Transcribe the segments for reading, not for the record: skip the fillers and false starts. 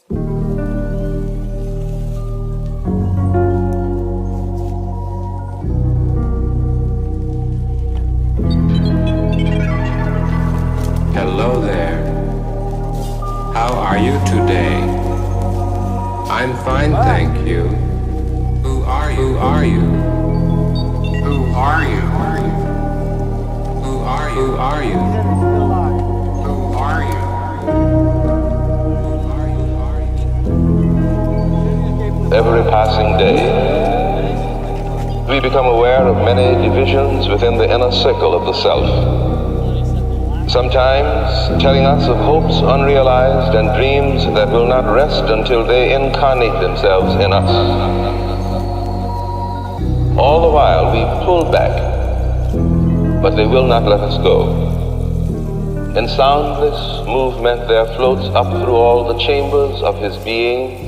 Hello there. How are you today? I'm fine, thank you. Who are you? Who are you? Who are you? Who are you? Who are you? Who are you? Every passing day, we become aware of many divisions within the inner circle of the self. Sometimes telling us of hopes unrealized and dreams that will not rest until they incarnate themselves in us. All the while we pull back, but they will not let us go. In soundless movement there floats up through all the chambers of his being,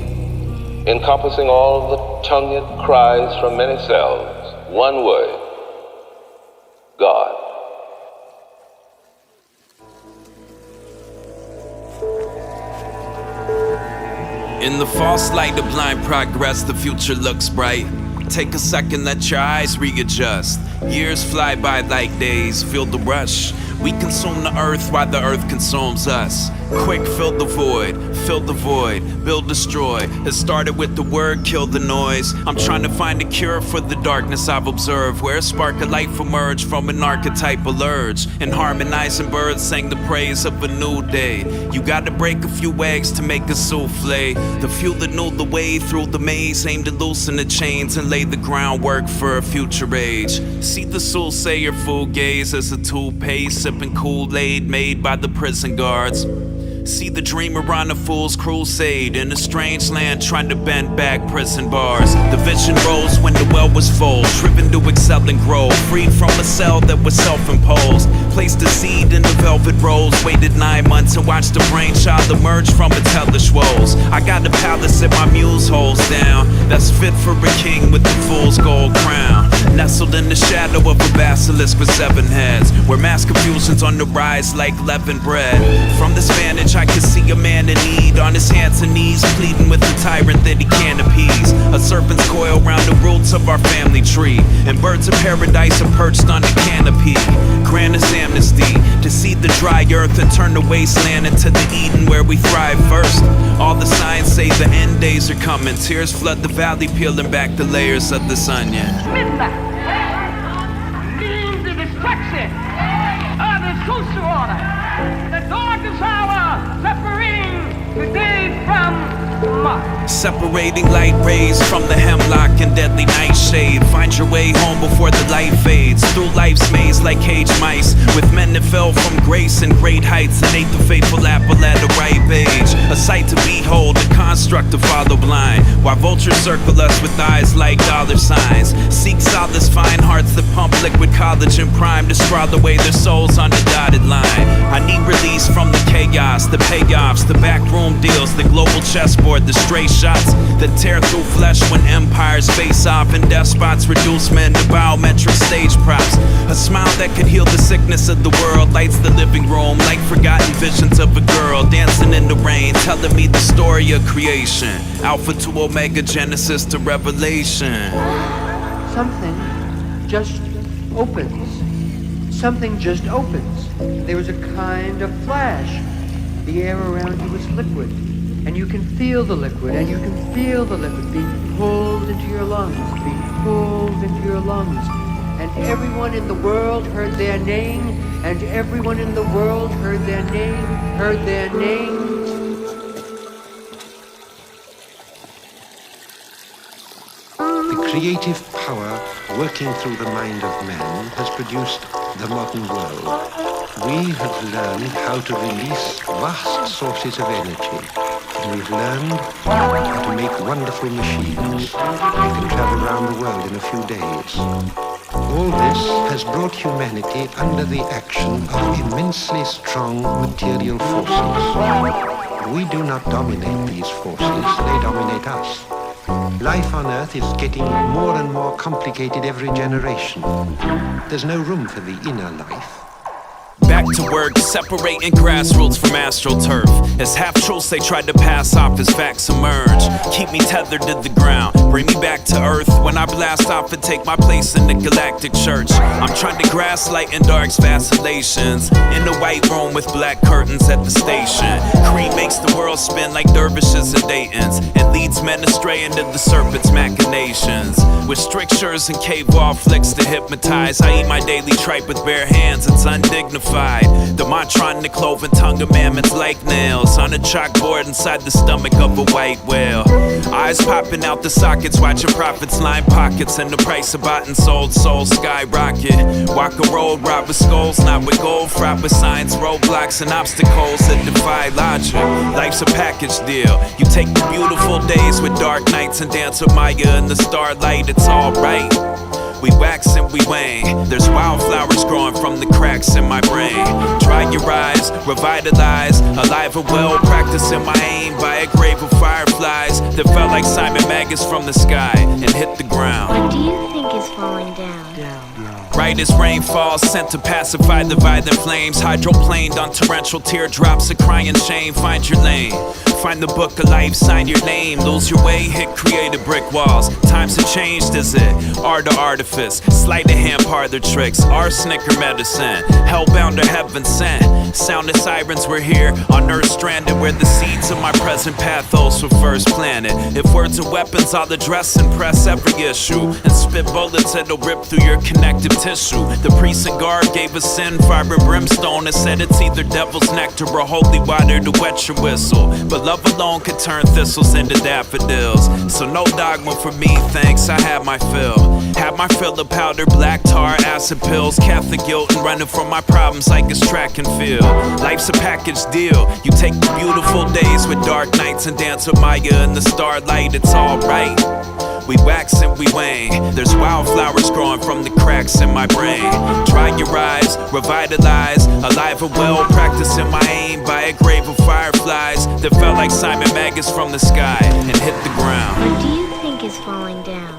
encompassing all the tongued cries from many cells, one word: God. In the false light of blind progress, the future looks bright. Take a second, let your eyes readjust. Years fly by like days, feel the rush. We consume the earth while the earth consumes us. Quick, fill the void, build, destroy. It started with the word, kill the noise. I'm trying to find a cure for the darkness I've observed, where a spark of life emerged from an archetypal urge. And harmonizing birds sang the praise of a new day. You gotta break a few eggs to make a souffle. The few that knew the way through the maze aim to loosen the chains and lay the groundwork for a future age. See the soothsayer full gaze as a toupee, sipping Kool-Aid made by the prison guards. See the dreamer on a fool's crusade in a strange land trying to bend back prison bars. The vision rose when the well was full, driven to excel and grow, freed from a cell that was self-imposed. Placed a seed in the velvet rose, waited 9 months and watched the brainchild emerge from its hellish woes. I got a palace that my muse holds down, that's fit for a king with the fool's gold crown. Nestled in the shadow of a basilisk with 7 heads, where mass confusion's on the rise like leavened bread. From this vantage I can see a man in need, on his hands and knees, pleading with the tyrant that he can't appease. A serpent's coil round the roots of our family tree, and birds of paradise are perched on the canopy. Grant us amnesty to seed the dry earth and turn the wasteland into the Eden where we thrive first. All the signs say the end days are coming. Tears flood the valley, peeling back the layers of this onion. Midnight means the destruction of the social order. The darkest hour separating the day from tomorrow. Separating light rays from the hemlock and deadly nightshade. Find your way home before the light fades. Through life's maze like caged mice, with men that fell from grace and great heights and ate the fateful apple at a ripe age. A sight to behold, a construct to follow blind, while vultures circle us with eyes like dollar signs. Seek solace, find hearts that pump liquid collagen prime to scrawl away their souls on the dotted line. I need release from the chaos, the payoffs, the backroom deals, the global chessboard, the stray shots that tear through flesh when empires face off and despots reduce men to biometric stage props. A smile that could heal the sickness of the world lights the living room like forgotten visions of a girl dancing in the rain, telling me the story of creation, Alpha to Omega, Genesis to Revelation. Something just opens. Something just opens. There was a kind of flash. The air around you was liquid, and you can feel the liquid, and you can feel the liquid being pulled into your lungs, being pulled into your lungs. And everyone in the world heard their name, and everyone in the world heard their name, heard their name. The creative power working through the mind of man has produced the modern world. We have learned how to release vast sources of energy. And we've learned how to make wonderful machines. They can travel around the world in a few days. All this has brought humanity under the action of immensely strong material forces. We do not dominate these forces, they dominate us. Life on Earth is getting more and more complicated every generation. There's no room for the inner life. back to work, separating grassroots from astroturf. As half-truths they tried to pass off as facts emerge. Keep me tethered to the ground, bring me back to earth when I blast off and take my place in the galactic church. I'm trying to grasp light and dark's vacillations in the white room with black curtains at the station. Cream makes the world spin like dervishes and Daytons, and leads men astray into the serpent's machinations. With strictures and cave wall flicks to hypnotize, I eat my daily tripe with bare hands, it's undignified. The mantra in the cloven tongue of mammoths like nails on a chalkboard inside the stomach of a white whale. Eyes popping out the sockets, watching profits line pockets, and the price of bought and sold souls skyrocket. Walk a road, robbed with skulls, not with gold, fraught with signs, roadblocks, and obstacles that defy logic. Life's a package deal. You take the beautiful days with dark nights and dance with Maya in the starlight, it's alright. We wax and we wane. There's wildflowers growing from the cracks in my brain. Dry your eyes, revitalize, alive and well, practicing my aim by a grave of fireflies that felt like Simon Magus from the sky and hit the ground. What do you think is falling down? Right as rain falls, sent to pacify the violent flames. Hydroplaned on torrential teardrops of crying shame. Find your lane, find the book of life, sign your name. Lose your way, hit creative brick walls. Times have changed, is it? Art or artifice, sleight of hand parlor tricks, arsenic or medicine, hellbound or heaven sent. Sound of sirens, we're here on earth stranded, where the seeds of my present pathos were first planted. If words are weapons, I'll address and press every issue, and spit bullets that'll rip through your connective tissue. The priest and guard gave us sin, fire and brimstone, and said it's either devil's nectar or holy water to wet your whistle. But love alone could turn thistles into daffodils. So no dogma for me, thanks, I had my fill. Had my fill of powder, black tar, acid pills, Catholic guilt, and running from my problems like it's track and field. Life's a package deal. You take the beautiful days with dark nights and dance with Maya in the starlight, it's alright. We wax and we wane. There's wildflowers growing from the cracks in my brain. Dry your eyes, revitalize, alive and well, practicing my aim by a grave of fireflies that felt like Simon Magus from the sky and hit the ground. What do you think is falling down?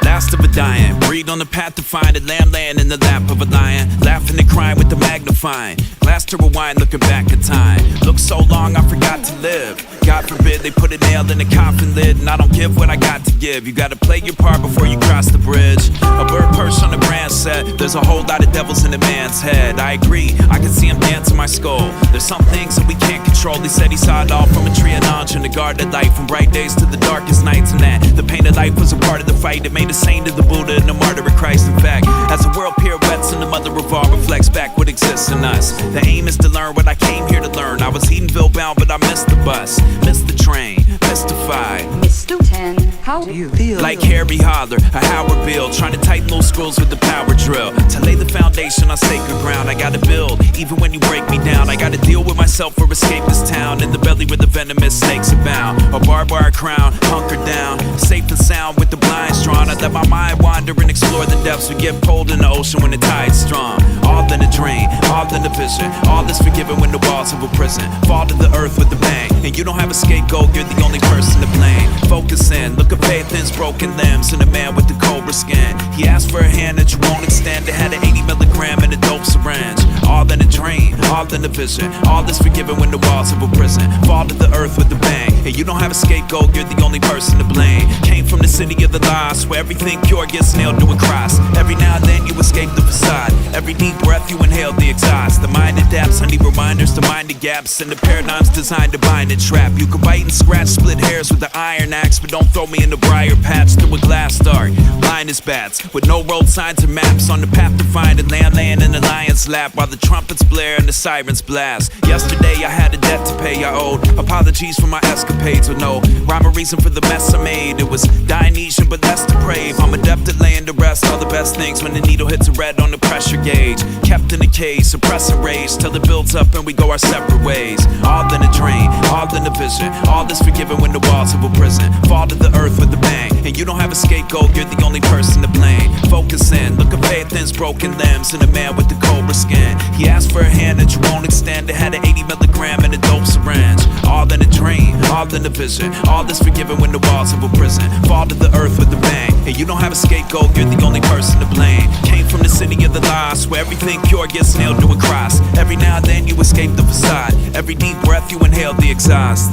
Last of a dying, breed on the path to find a lamb laying in the lap of a lion, laughing and crying with the magnifying glass to rewind, looking back at time. Look so long I forgot to live. God forbid they put a nail in the coffin lid, and I don't give what I got to give. You gotta play your part before you cross the bridge. A bird perched on the branch said, there's a whole lot of devils in a man's head. I agree, I can see him dance in my skull. There's some things that we can't control. He said he saw it all from a tree of knowledge and the guarded light, from bright days to the darkest nights, and that the pain of life was a part of the fight. It made us saint of the Buddha and the martyr of Christ. In fact, as the world pirouettes and the mother of all reflects back what exists in us, the aim is to learn what I came here to learn. I was Edenville bound, but I missed the bus, missed the train, mystified. Mr. 10, how do you feel? Like Harry Holler, a Howard Bill, trying to tighten those screws with the power drill. To lay the foundation on sacred ground, I gotta build, even when you break me down. I gotta deal with myself or escape this town, in the belly where the venomous snakes abound. A barbed wire crown, hunker down, safe and sound with the blinds drawn. I let my mind wander and explore the depths. We get pulled in the ocean when the tide's strong. All in a dream, all in a vision, all is forgiven when the walls of a prison fall to the earth with a bang. And you don't have a scapegoat, you're the only person to blame. Focus in, look at Pathan's broken limbs and a man with the cobra skin. He asked for a hand that you won't extend. It had an 80 milligram and a dope syringe. All in a dream, all in a vision, all is forgiven when the walls of a prison fall to the earth with a bang. And you don't have a scapegoat, you're the only person to blame. Came from the city of the lost, where everything pure gets nailed to a cross. Every now and then you escape the facade. Every deep breath you inhale the exhaust. The mind adapts, I need reminders to mind the gaps, and the paradigm's designed to bind and trap. You can bite and scratch, split hairs with the iron axe, but don't throw me in the briar patch through a glass dark. Blind as bats, with no road signs or maps, on the path to find a land laying in the lion's lap, while the trumpets blare and the sirens blast. Yesterday I had a debt to pay, I owed apologies for my escapades, with no rhyme or reason for the mess I made. It was Dionysian but less depraved. I'm adept at laying to rest all the best things when the needle hits a red on the pressure gauge. Kept in a cage, suppressing rage till it builds up and we go our separate ways. All in a dream, all in a vision, all is forgiven when the walls of a prison fall to the earth with a bang. And you don't have a scapegoat, you're the only person to blame. Focus in, look at Leviathan's broken limbs and a man with the cobra skin. He asked for a hand that you won't extend. It had an 80 milligram and a dope syringe. All in a dream, all in a vision. All is forgiven when the walls of a prison fall to the earth with a bang. And you don't have a scapegoat, you're the only person to blame. Came from the city of the lost, where everything pure gets nailed to a cross. Every now and then you escape the facade. Every deep breath you inhale the exhaust.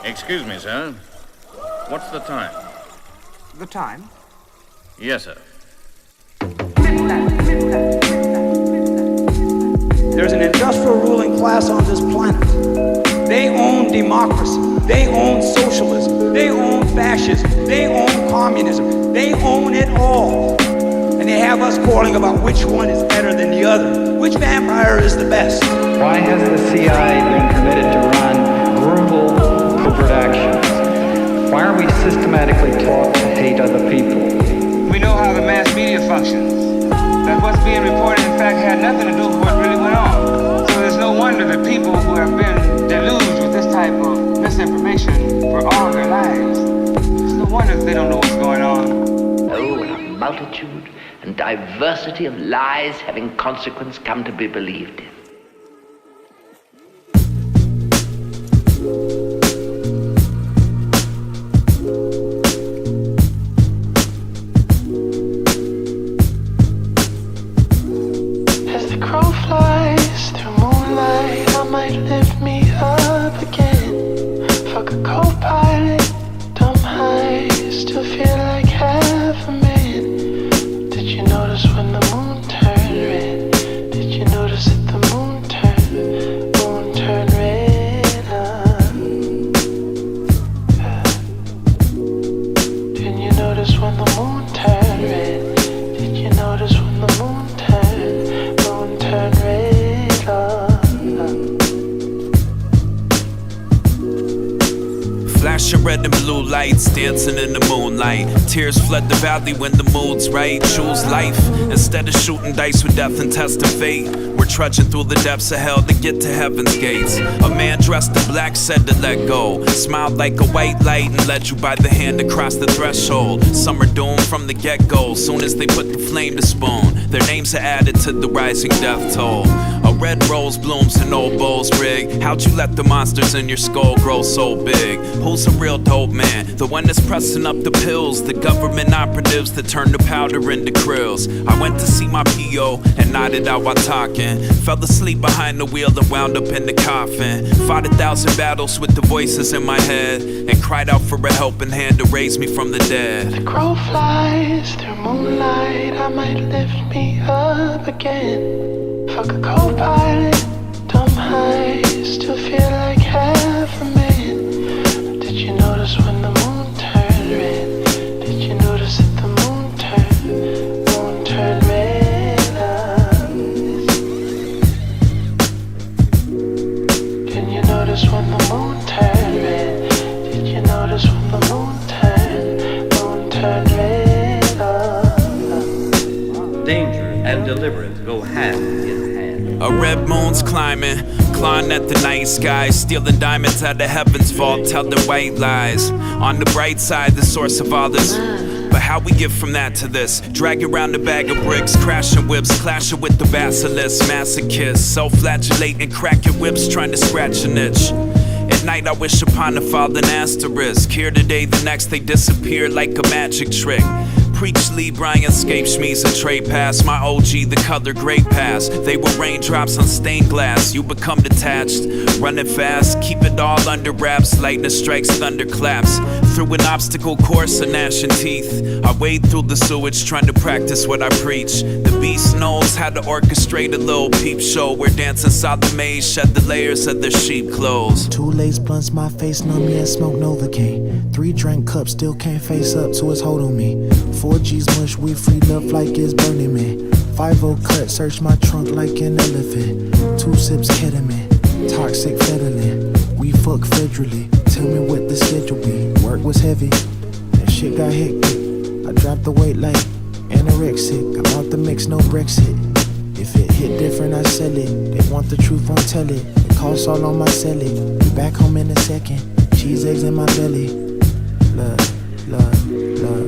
Excuse me, sir. What's the time? The time? Yes, sir. There's an industrial ruling class on this planet. They own democracy. They own socialism. They own fascism. They own communism. They own it all. And they have us quarreling about which one is better than the other. Which vampire is the best? Why has the CIA been permitted to run brutal, covert actions? Why are we systematically taught to hate other people? We know how the mass media functions. That what's being reported, in fact, had nothing to do with what really went on. So there's no wonder that people who have been deluged with this type of misinformation for all their lives, it's no wonder that they don't know what's going on. Oh, and a multitude and diversity of lies having consequence come to be believed in. Red and blue lights dancing in the moonlight. Tears flood the valley when the mood's right. Choose life instead of shooting dice with death and testing fate. We're trudging through the depths of hell to get to heaven's gates. A man dressed in black said to let go. Smiled like a white light and led you by the hand across the threshold. Some are doomed from the get-go. Soon as they put the flame to spoon, their names are added to the rising death toll. A red rose blooms in old bowls rig. How'd you let the monsters in your skull grow so big? Who's a real dope man? The one that's pressing up the pills. The government operatives that turn the powder into krills. I went to see my P.O. and nodded out while talking. Fell asleep behind the wheel and wound up in the coffin. Fought 1,000 battles with the voices in my head and cried out for a helping hand to raise me from the dead. The crow flies through moonlight. I might lift me up again. Fuck a co-pilot, dumb high, still feel like half a man. Did you notice when the moon turned red? Did you notice that the moon turned red? Did you notice when the moon turned red? Did you notice when the moon turned red? Danger and deliverance go hand in hand. A red moon's climbing, clawing at the night sky, stealing diamonds out of heaven's vault, telling white lies. On the bright side, the source of all this. But how we get from that to this? Dragging around a bag of bricks, crashing whips, clashing with the basilisk, masochists, self-flagellating, cracking whips, trying to scratch an itch. At night I wish upon a fallen asterisk. Here today, the next they disappear like a magic trick. Preach Lee Bryan, escape Schmees and Trey Pass. My OG, the color gray pass. They were raindrops on stained glass. You become detached, running fast. Keep it all under wraps. Lightning strikes, thunder claps. Through an obstacle course of gnashing teeth, I wade through the sewage trying to practice what I preach. The beast knows how to orchestrate a little peep show where dancing saw the maze shed the layers of their sheep clothes. 2 lace blunts, my face numb, yeah, smoke Novocaine. 3 drink cups, still can't face up to his hold on me. 4 G's mush, we free love like it's Burning Man. 5-0 cut, search my trunk like an elephant. 2 sips ketamine, toxic fentanyl. We fuck federally, tell me what the schedule be. Work was heavy, and shit got hectic. I dropped the weight like anorexic. I'm out the mix, no Brexit. If it hit different, I sell it. They want the truth, won't tell it. The cost all on my celly. Be back home in a second. Cheese, eggs in my belly. Love, love, love.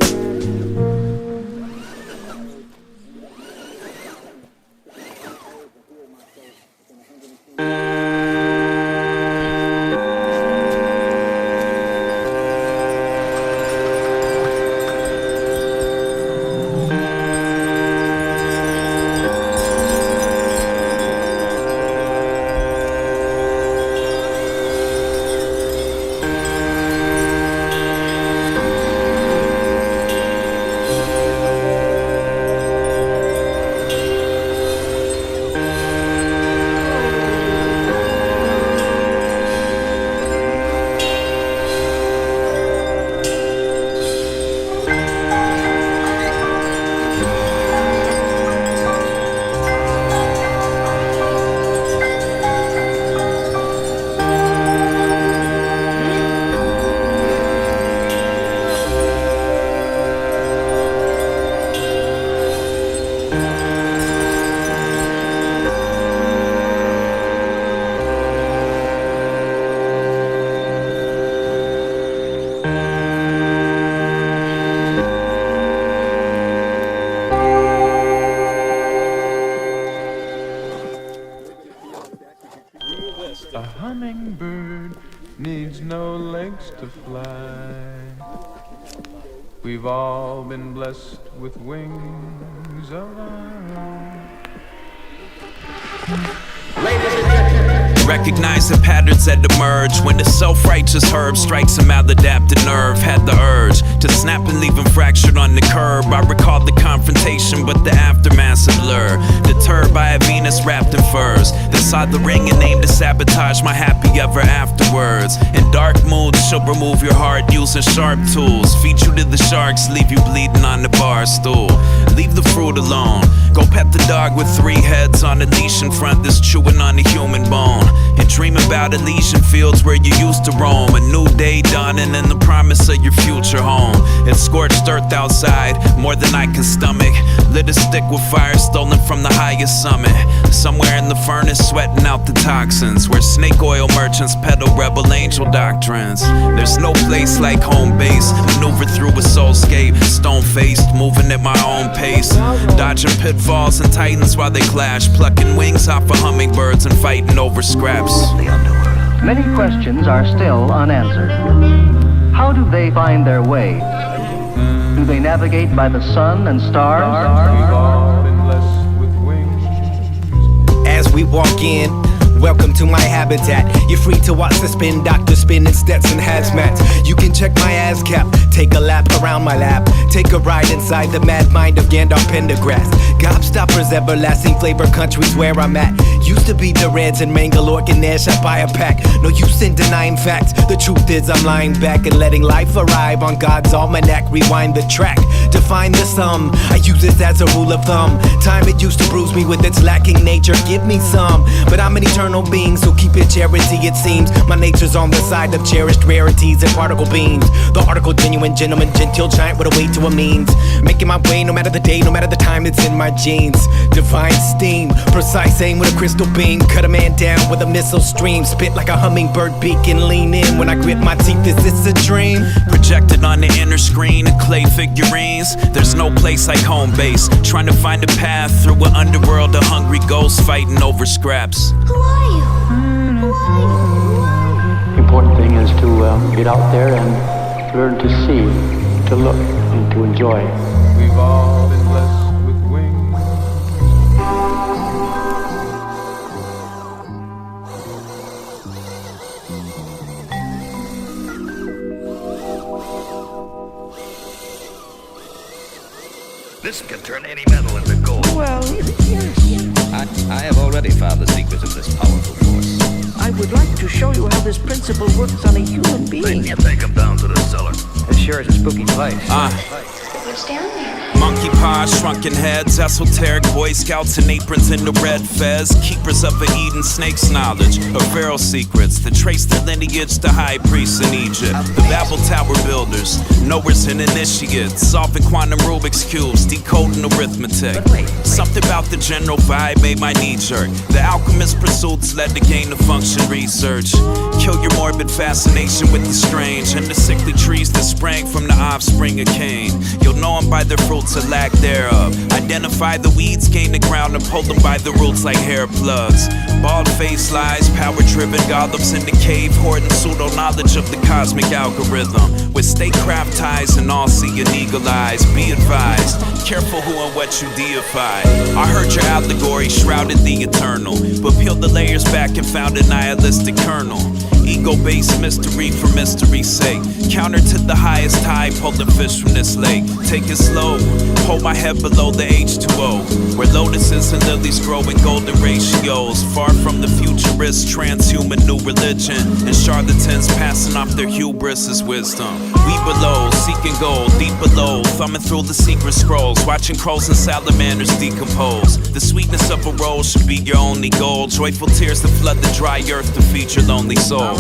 to fly. We've all been blessed with wings of our own. Recognize the patterns that emerge when the self-righteous herb strikes a maladapted nerve. Had the urge to snap and leave him fractured on the curb. I recalled the confrontation, but the aftermath's a blur. Deterred by a Venus wrapped in furs that saw the ring and aimed to sabotage my happy ever afterwards. In dark moods, she'll remove your heart using sharp tools. Feed you to the sharks, leave you bleeding on the bar stool. Leave the fruit alone. Go pet the dog with 3 heads on a leash in front that's chewing on a human bone. And dream about Elysian fields where you used to roam. A new day dawning and the promise of your future home. It's scorched earth outside, more than I can stomach. Lit a stick with fire stolen from the highest summit. Somewhere in the furnace sweating out the toxins, where snake oil merchants peddle rebel angel doctrines. There's no place like home base. Maneuver through a soulscape, stone-faced, moving at my own pace. Dodging pitfalls and titans while they clash. Plucking wings off of hummingbirds and fighting over scraps. Many questions are still unanswered. How do they find their way? Do they navigate by the sun and stars? We've all been blessed with wings. As we walk in, welcome to my habitat. You're free to watch the spin doctor spin in Stetson hazmats. You can check my ASCAP, take a lap around my lab, take a ride inside the mad mind of Gandalf Pendergrass. Gobstoppers, everlasting flavor countries where I'm at. Used to be the Reds and Mangalore and Nash, I buy a pack. No use in denying facts. The truth is I'm lying back and letting life arrive on God's almanac. Rewind the track to find the sum. I use this as a rule of thumb. Time it used to bruise me with its lacking nature. Give me some, but I'm an eternal being, so keep it charity it seems. My nature's on the side of cherished rarities and particle beams. The article genuine, gentleman, genteel giant with a way to a means. Making my way no matter the day, no matter the time, it's in my genes. Divine steam, precise aim with a crystal beam. Cut a man down with a missile stream. Spit like a hummingbird beak and lean in when I grit my teeth. Is this a dream? Projected on the inner screen of clay figurines. There's no place like home base. Trying to find a path through an underworld of hungry ghosts fighting over scraps. Who are you? Who are you? The important thing is to get out there and learn to see, to look, and to enjoy. We've all been blessed with wings. This can turn any metal into gold. Well, yes. I have already found the secret of this powerful force. I would like to show you how this principle works on a human being. Take him down to the cellar. It sure is a spooky place. What's down there? Monkey paws, shrunken heads, esoteric Boy Scouts in aprons in the red fez. Keepers of an Eden snake's knowledge of Pharaoh's secrets that trace their lineage to high priests in Egypt. The Babel Tower builders, knowers and initiates, solving quantum Rubik's cubes, decoding arithmetic. Something about the general vibe made my knee jerk. The alchemist pursuits led to gain of function research. Kill your morbid fascination with the strange and the sickly trees that sprang from the offspring of Cain. You'll know them by their fruits or lack thereof. Identify the weeds, gain the ground, and pull them by the roots like hair plugs. Bald face lies, power-driven golems in the cave, hoarding pseudo-knowledge of the cosmic algorithm. With statecraft ties and all-seeing eagle eyes, be advised, careful who and what you deify. I heard your allegory shrouded the eternal, but peeled the layers back and found a nihilistic kernel. Ego-based mystery for mystery's sake. Counter to the highest tide, pulling fish from this lake. Take it slow, hold my head below the H2O, where lotuses and lilies grow in golden ratios. Far from the futurist, transhuman new religion, and charlatans passing off their hubris as wisdom. We below, seeking gold, deep below, thumbing through the secret scrolls, watching crows and salamanders decompose. The sweetness of a rose should be your only goal. Joyful tears that flood the dry earth to feed your lonely soul.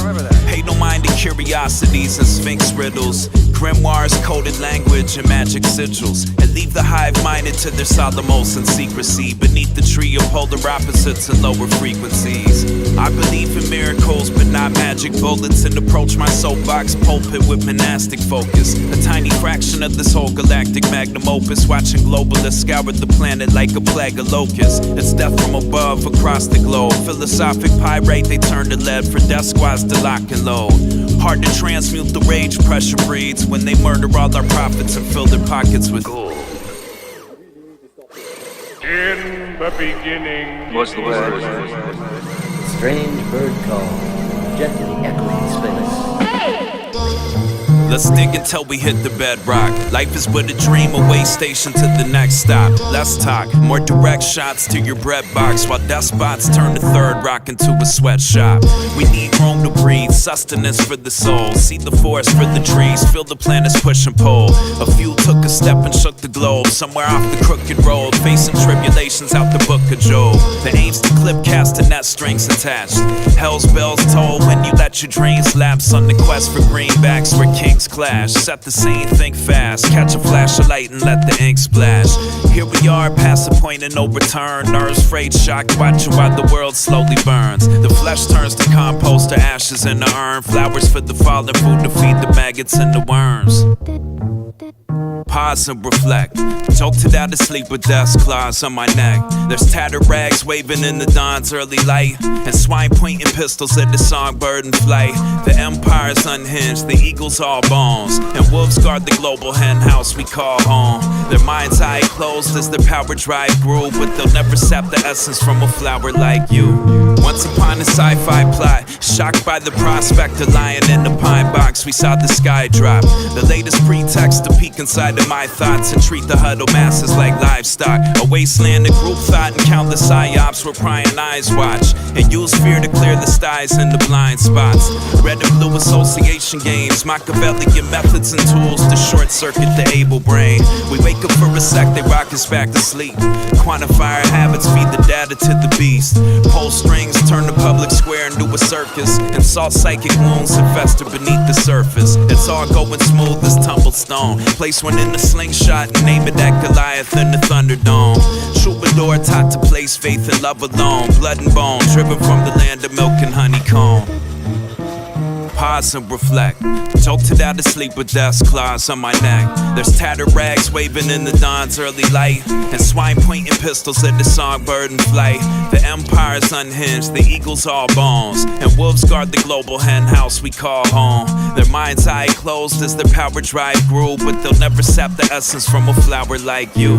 Pay no mind to curiosities and sphinx riddles, grimoires, coded language, and magic sigils, and leave the hive-minded to their solemnose and secrecy beneath the tree of polar opposites and lower frequencies. I believe in miracles, but not magic bullets, and approach my soapbox pulpit with monastic focus. A tiny fraction of this whole galactic magnum opus, watching globalists scour the planet like a plague of locusts. It's death from above across the globe. Philosophic pyrite, they turn to lead for death squads to lock and load. Hard to transmute the rage pressure breeds when they murder all our prophets and fill their pockets with gold. In the beginning was the word. Strange bird call, gently echoing space. Let's dig until we hit the bedrock. Life is but a dream, a way station to the next stop. Less talk, more direct shots to your bread box, while despots turn the third rock into a sweatshop. We need room to breathe, sustenance for the soul. See the forest for the trees, feel the planet's push and pull. A few took a step and shook the globe, somewhere off the crooked road, facing tribulations out the book of Job. The aim's to clip cast and net strings attached. Hell's bells toll when you let your dreams lapse on the quest for greenbacks where kings clash. Set the scene, think fast, catch a flash of light and let the ink splash. Here we are, past the point of no return. Nerves frayed, shocked, watching while the world slowly burns. The flesh turns to compost, to ashes in the urn. Flowers for the fallen, food to feed the maggots and the worms. Pause and reflect. Jolted out of sleep with death's claws on my neck. There's tattered rags waving in the dawn's early light, and swine pointing pistols at the songbird in flight. The empire's unhinged, the eagle's all bones, and wolves guard the global hen house we call home. Their mind's eye closed as their power drive grew, but they'll never sap the essence from a flower like you. Once upon a sci-fi plot, shocked by the prospect of lying in the pine box, we saw the sky drop. The latest pretext to peek inside of my thoughts and treat the huddled masses like livestock. A wasteland of group thought and countless psyops where prying eyes watch, and use fear to clear the skies and the blind spots. Red and blue association games, Machiavellian methods and tools to short circuit the able brain. We wake up for a sec, they rock us back to sleep. Quantify our habits, feed the data to the beast. Pull strings, turn the public square into a circus, and salt psychic wounds that fester beneath the surface. It's all going smooth as tumbled stone. Place one in the slingshot and name it that Goliath in the Thunderdome. Troubadour taught to place faith and love alone. Blood and bone, driven from the land of milk and honeycomb. Pause and reflect. Jolted out of sleep with death's claws on my neck. There's tattered rags waving in the dawn's early light, and swine pointing pistols at the songbird in flight. The empire's unhinged, the eagle's all bones, and wolves guard the global hen house we call home. Their mind's eye closed as their power drive grew, but they'll never sap the essence from a flower like you.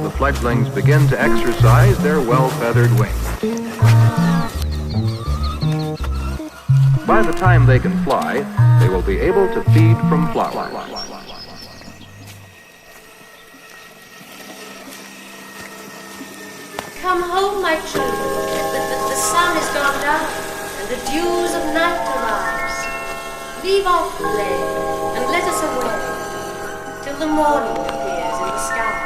The fledglings begin to exercise their well-feathered wings. By the time they can fly, they will be able to feed from flowers. Come home, my children. The sun is gone down, and the dews of night arrives. Leave off play, and let us away, till the morning appears in the skies.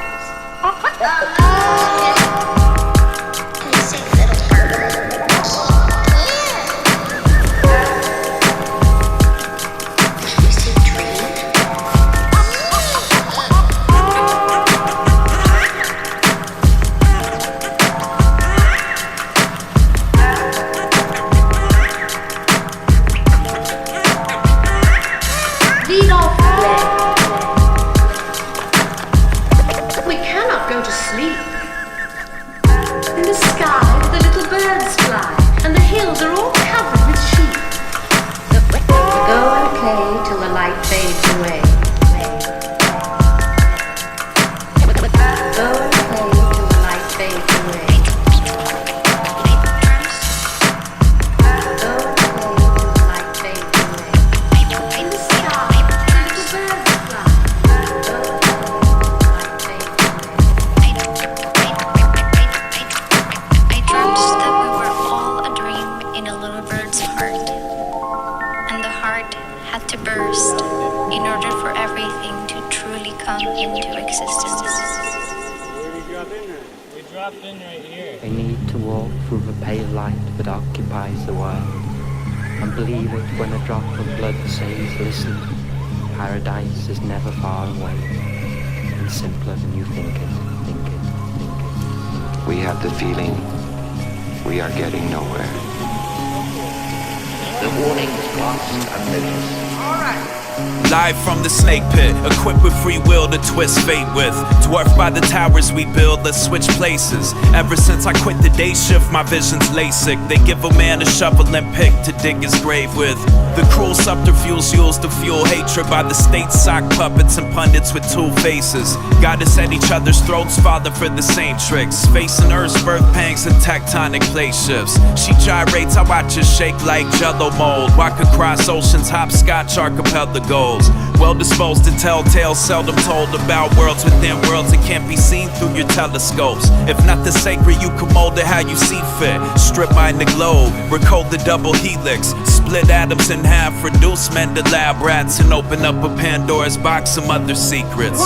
I need to walk through the pale light that occupies the world, and believe it when a drop of blood says, listen, paradise is never far away, and simpler than you think it, think it, think it. We have the feeling we are getting nowhere. The warning is passed unnoticed. All right. Live from the snake pit, equipped with free will to twist fate with. Dwarfed by the towers we build, let's switch places. Ever since I quit the day shift, my vision's LASIK. They give a man a shovel and pick to dig his grave with. The cruel subterfuge used to fuel hatred by the state's sock puppets and pundits with two faces. Got us at each other's throats, falling for the same tricks. Facing Earth's birth pangs and tectonic plate shifts. She gyrates, I watch her shake like jello mold. Walk across oceans, hopscotch archipelago goals. Well disposed to tell tales seldom told about worlds within worlds that can't be seen through your telescopes. If nothing sacred, you can mold it how you see fit. Strip mine the globe, recode the double helix. Split atoms in half, reduce men to lab rats, and open up a Pandora's box of other secrets.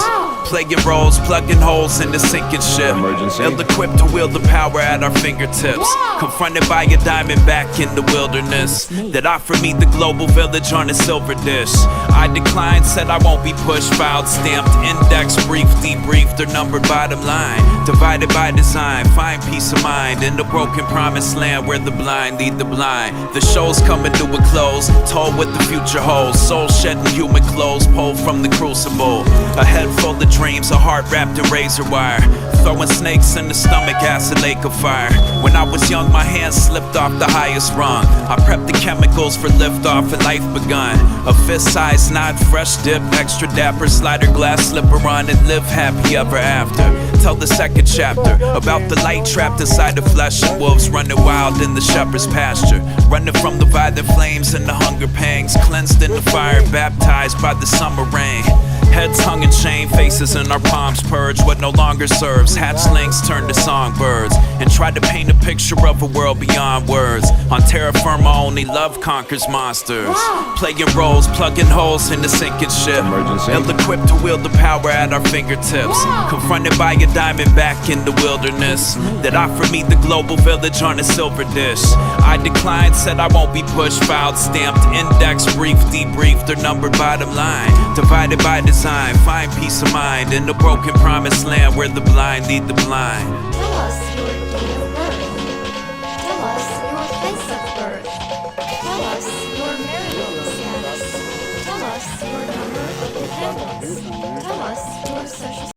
Playing roles, plugging holes in the sinking ship. Ill-equipped to wield the power at our fingertips. Confronted by a diamond back in the wilderness that offered me the global village on a silver dish. I declined, said I won't be pushed. Filed, stamped, index, brief, debriefed, or numbered bottom line. Divided by design, find peace of mind in the broken promised land where the blind lead the blind. The show's coming to a close, told what the future holds. Soul shedding human clothes, pulled from the crucible. A head full of dreams, a heart wrapped in razor wire. Throwing snakes in the stomach, acid lake of fire. When I was young, my hands slipped off the highest rung. I prepped the chemicals for liftoff and life begun. A fist-sized knot, fresh dip, extra dapper, slider glass, slipper on, and live happy ever after. Tell the second chapter about the light trapped inside the flesh and wolves running wild in the shepherd's pasture. Running from the violent flames and the hunger pangs, cleansed in the fire, baptized by the summer rain. Heads hung in chain, faces in our palms purge what no longer serves. Hatchlings turn to songbirds and try to paint a picture of a world beyond words. On terra firma, only love conquers monsters. Playing roles, plugging holes in the sinking ship. Ill-equipped to wield the power at our fingertips. Confronted by a diamond back in the wilderness that offered me the global village on a silver dish. I declined, said I won't be pushed. Filed, stamped, index, brief, debriefed, or numbered bottom line. Divided by design, find peace of mind in the broken promised land where the blind lead the blind. Tell us your